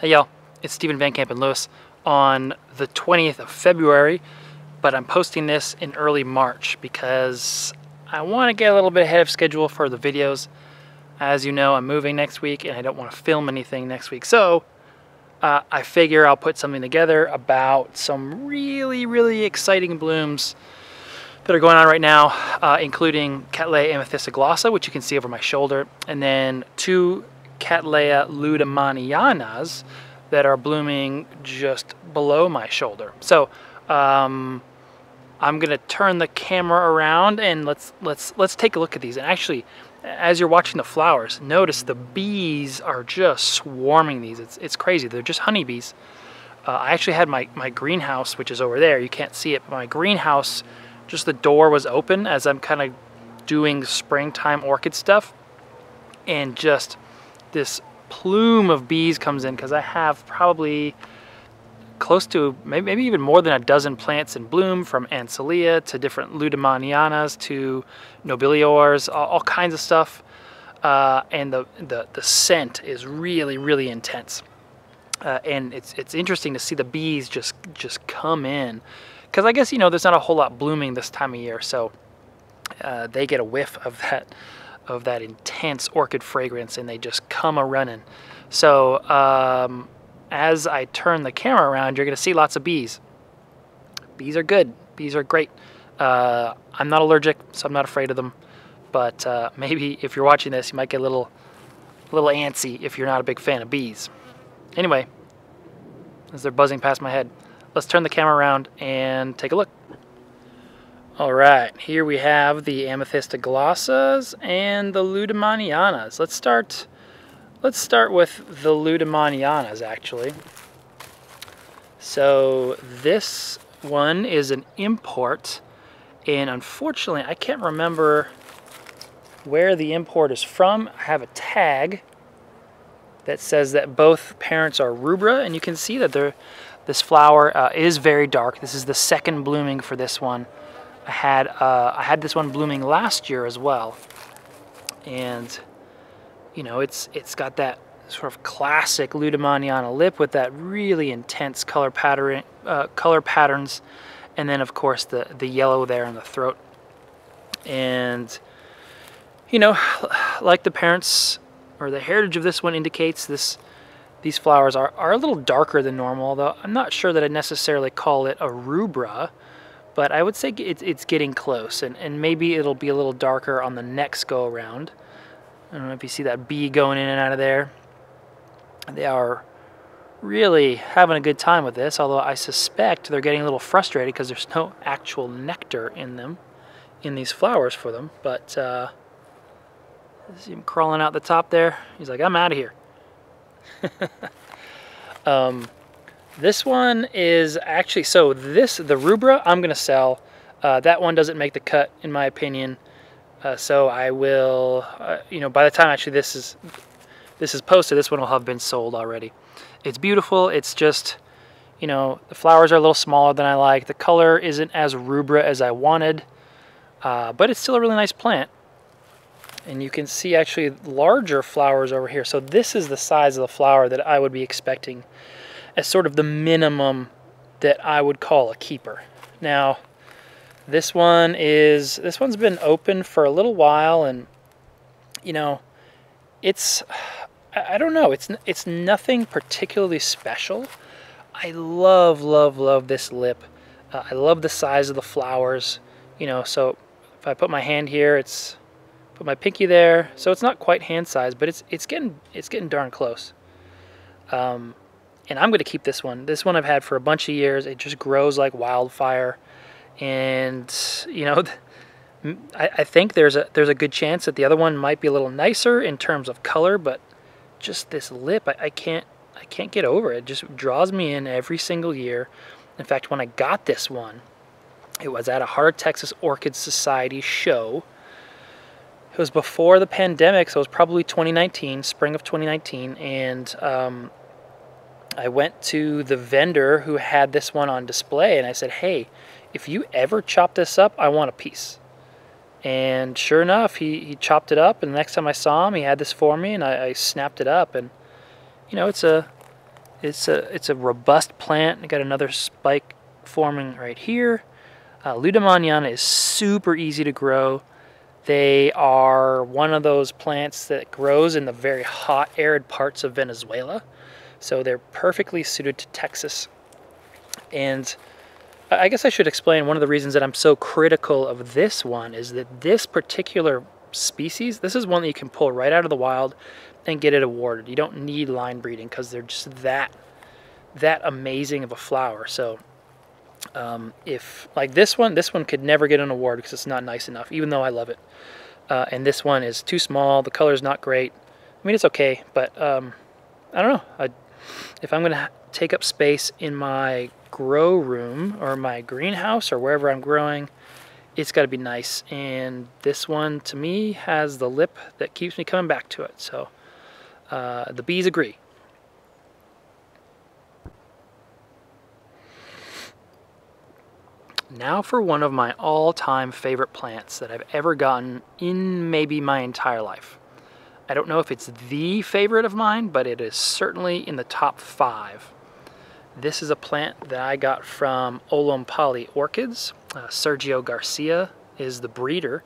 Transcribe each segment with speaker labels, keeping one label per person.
Speaker 1: Hey y'all, it's Stephen Van Kampen-Lewis on the 20th of February, but I'm posting this in early March because I want to get a little bit ahead of schedule for the videos. As you know, I'm moving next week and I don't want to film anything next week, so I figure I'll put something together about some really exciting blooms that are going on right now, including Cattleya amethystoglossa, which you can see over my shoulder, and then two Cattleya lueddemannianas that are blooming just below my shoulder. So I'm gonna turn the camera around and let's take a look at these. And actually, as you're watching the flowers, notice the bees are just swarming these. It's crazy. They're just honeybees. I actually had my greenhouse, which is over there. You can't see it, but my greenhouse, just the door was open as I'm kind of doing springtime orchid stuff, and just this plume of bees comes in because I have probably close to maybe even more than a dozen plants in bloom, from Cattleya to different lueddemannianas to nobiliores, all kinds of stuff, and the scent is really intense, and it's interesting to see the bees just come in, because I guess, you know, there's not a whole lot blooming this time of year, so they get a whiff of that intense orchid fragrance and they just come a-running. So as I turn the camera around, you're gonna see lots of bees. Bees are good, bees are great. I'm not allergic, so I'm not afraid of them, but maybe if you're watching this, you might get a little antsy if you're not a big fan of bees. Anyway, as they're buzzing past my head, let's turn the camera around and take a look. All right, here we have the amethystoglossas and the lueddemannianas. Let's start with the lueddemannianas, actually. So this one is an import, and unfortunately I can't remember where the import is from. I have a tag that says that both parents are rubra, and you can see that this flower is very dark. This is the second blooming for this one. I had this one blooming last year as well, and you know, it's got that sort of classic lueddemanniana lip with that really intense color patterns, and then of course the yellow there in the throat. And you know, like the parents or the heritage of this one indicates, these flowers are a little darker than normal, although I'm not sure that I'd necessarily call it a rubra. But I would say it's getting close, and maybe it'll be a little darker on the next go around. I don't know if you see that bee going in and out of there. They are really having a good time with this, although I suspect they're getting a little frustrated because there's no actual nectar in them, in these flowers for them. But see him crawling out the top there. He's like, I'm out of here. This one is actually, so the rubra I'm gonna sell. That one doesn't make the cut in my opinion. So I will, you know, by the time actually this is posted, this one will have been sold already. It's beautiful. It's just, you know, the flowers are a little smaller than I like. The color isn't as rubra as I wanted, but it's still a really nice plant. And you can see actually larger flowers over here. So this is the size of the flower that I would be expecting as sort of the minimum that I would call a keeper. Now, this one's been open for a little while, and you know, I don't know, it's nothing particularly special. I love this lip. I love the size of the flowers. You know, so if I put my hand here, put my pinky there, so it's not quite hand size, but it's getting darn close. And I'm going to keep this one. This one I've had for a bunch of years. It just grows like wildfire. And, you know, I think there's a good chance that the other one might be a little nicer in terms of color, but just this lip, I can't get over it. It just draws me in every single year. In fact, when I got this one, it was at a Heart of Texas Orchid Society show. It was before the pandemic, so it was probably 2019, spring of 2019, and I went to the vendor who had this one on display, and I said, hey, if you ever chop this up, I want a piece. And sure enough, he chopped it up, and the next time I saw him, he had this for me, and I snapped it up. And you know, it's a It's a robust plant. I got another spike forming right here. Lueddemanniana is super easy to grow. They are one of those plants that grows in the very hot, arid parts of Venezuela. So they're perfectly suited to Texas. And I guess I should explain one of the reasons that I'm so critical of this one is that this particular species, this is one that you can pull right out of the wild and get it awarded. You don't need line breeding because they're just that amazing of a flower. So if like this one could never get an award because it's not nice enough, even though I love it. And this one is too small. The color's not great. I mean, it's okay, but I don't know. If I'm gonna take up space in my grow room or my greenhouse or wherever I'm growing, it's got to be nice. And this one, to me, has the lip that keeps me coming back to it. So the bees agree. Now for one of my all-time favorite plants that I've ever gotten in maybe my entire life. I don't know if it's the favorite of mine, but it is certainly in the top 5. This is a plant that I got from Olompali Orchids. Sergio Garcia is the breeder.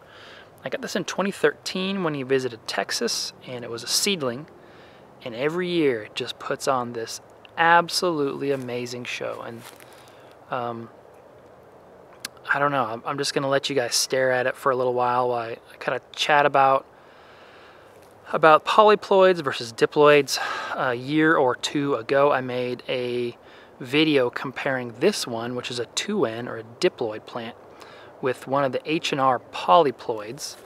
Speaker 1: I got this in 2013 when he visited Texas, and it was a seedling. And every year it just puts on this absolutely amazing show. And I don't know, I'm just going to let you guys stare at it for a little while I kind of chat about polyploids versus diploids. A year or two ago, I made a video comparing this one, which is a 2N or a diploid plant, with one of the H&R polyploids.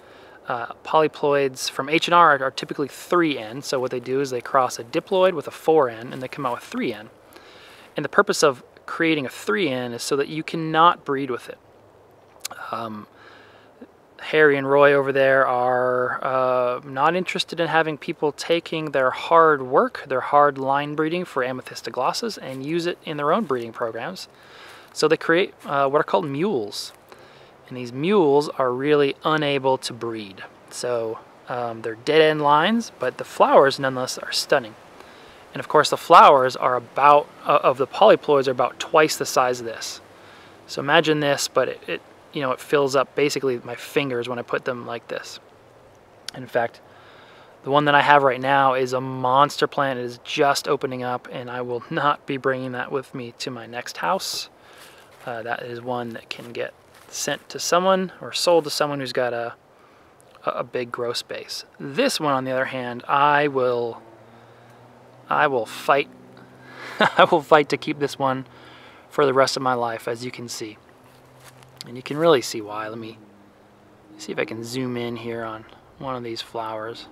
Speaker 1: Polyploids from H&R are typically 3N, so what they do is they cross a diploid with a 4N and they come out with 3N. And the purpose of creating a 3N is so that you cannot breed with it. Harry and Roy over there are not interested in having people taking their hard work, their hard line breeding for amethystoglossas, and use it in their own breeding programs. So they create what are called mules. And these mules are really unable to breed. So they're dead-end lines, but the flowers nonetheless are stunning. And of course the flowers are about, of the polyploids, are about twice the size of this. So imagine this, but it you know, it fills up basically my fingers when I put them like this. And in fact, the one that I have right now is a monster plant. It is just opening up, and I will not be bringing that with me to my next house. That is one that can get sent to someone or sold to someone who's got a big grow space. This one, on the other hand, I will fight. I will fight to keep this one for the rest of my life, as you can see. And you can really see why. Let me see if I can zoom in here on one of these flowers.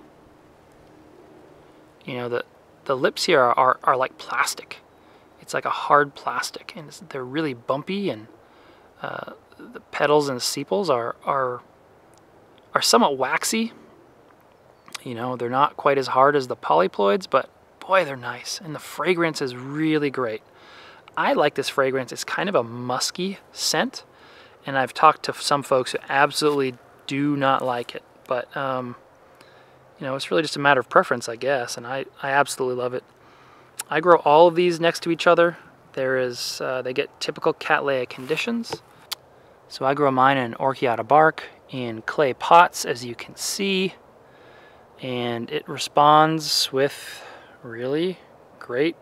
Speaker 1: You know, the lips here are like plastic. It's like a hard plastic, and they're really bumpy, and the petals and sepals are somewhat waxy. You know, they're not quite as hard as the polyploids, but boy, they're nice. And the fragrance is really great. I like this fragrance. It's kind of a musky scent. And I've talked to some folks who absolutely do not like it. But, you know, it's really just a matter of preference, I guess. And I absolutely love it. I grow all of these next to each other. They get typical Cattleya conditions. So I grow mine in orchiata bark in clay pots, as you can see. And it responds with really great,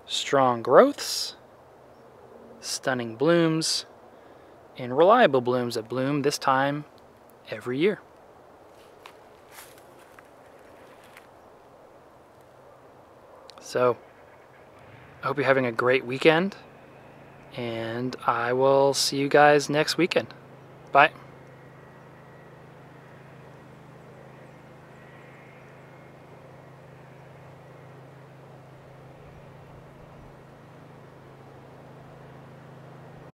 Speaker 1: strong growths, stunning blooms, and reliable blooms that bloom this time every year. So I hope you're having a great weekend, and I will see you guys next weekend. Bye.